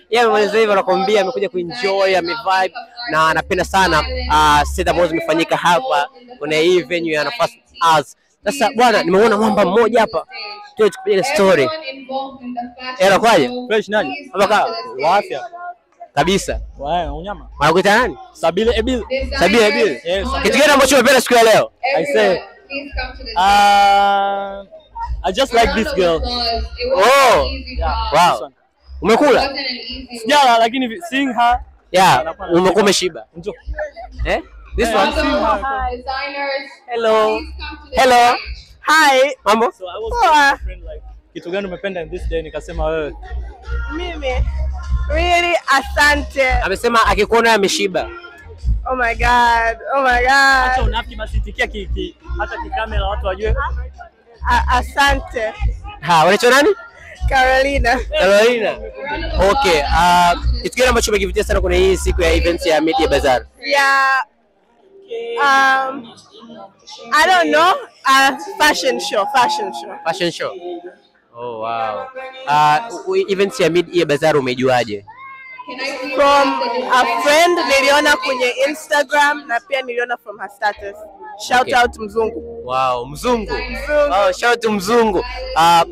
Yeye mwenyewe hivyo anakuambia amekuja kuenjoy, amevibe na anapenda sana set ambazo zimefanyika hapa kwenye hii venue ya Nafasi Arts. Sasa bwana, nimeona mwamba mmoja hapa. Tuwe tupige story. Kwaje? Fresh nani? Hapa Afya. Kabisa. Unyama. Wanakuita nani? Sabile Ebil. Sabile Ebil. Yes. Kitu gani ambacho umependa siku ya leo? I say I just like this girl. Oh. Yeah. Wow. Umekula? Sijala lakini seeing her. Yeah, umekuwa umeshiba. Njoo. This one. Hello. Hello. Hi. Mambo? So I was telling my friend like kitu gani umependa in this day, nikasema wewe. Mimi. Really asante. Amesema akikuona ameshiba. Oh my god. Oh my god. Acha unafiki basi, tikia hata kikamera watu wajue. Asante. Unaitwa nani? Carolina. Carolina. Okay. Kitu gani ambacho umekivutia sana kwenye hii siku ya events ya Media Bazaar? Yeah. I don't know. Fashion show. Oh wow. Events ya Media Bazaar umejuaje? From a friend niliona kwenye Instagram na pia niliona from her status. Shout out Mzungu. Wow, Mzungu. Oh, shout out Mzungu.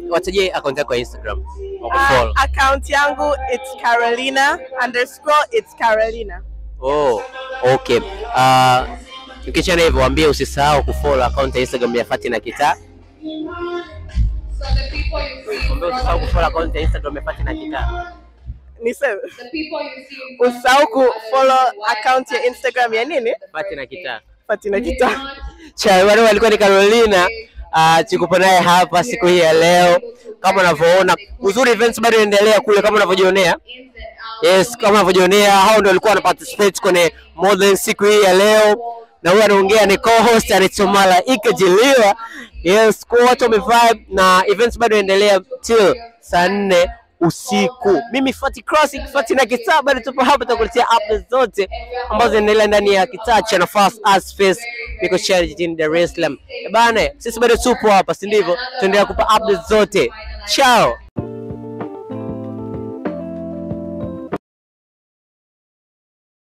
Watajie account yako ya Instagram. Account yangu it's Carolina_Carolina. Oh, okay. Ukiachana hivyo waambie usisahau kufollow account ya Instagram ya Fatina Kitaa. Waambie usisahau kufollow account ya Instagram ya Fatina Kitaa. Niseme usahau kufollow account ya Instagram ya nini? Fatina Kitaa. Chai wale walikuwa ni Carolina, tuko naye hapa siku hii ya leo. Kama unavyoona, uzuri events bado inaendelea kule kama unavyojionea. Yes, kama unavyojionea hao ndio walikuwa wana participate kwenye model siku hii ya leo. Na huyu anaongea ni co-host anaitwa Ikajiliwa. Yes, kwa watu wamevibe na events bado inaendelea till saa 4 usiku. Mimi Fatina Kitaa bado tupo hapa tukuletea updates zote ambazo zinaendelea ndani ya kitaa cha Nafasi Arts Fest niko jijini Dar es Salaam. Bana, sisi bado tupo hapa, si ndivyo? Tuendelea kupa updates zote. Ciao.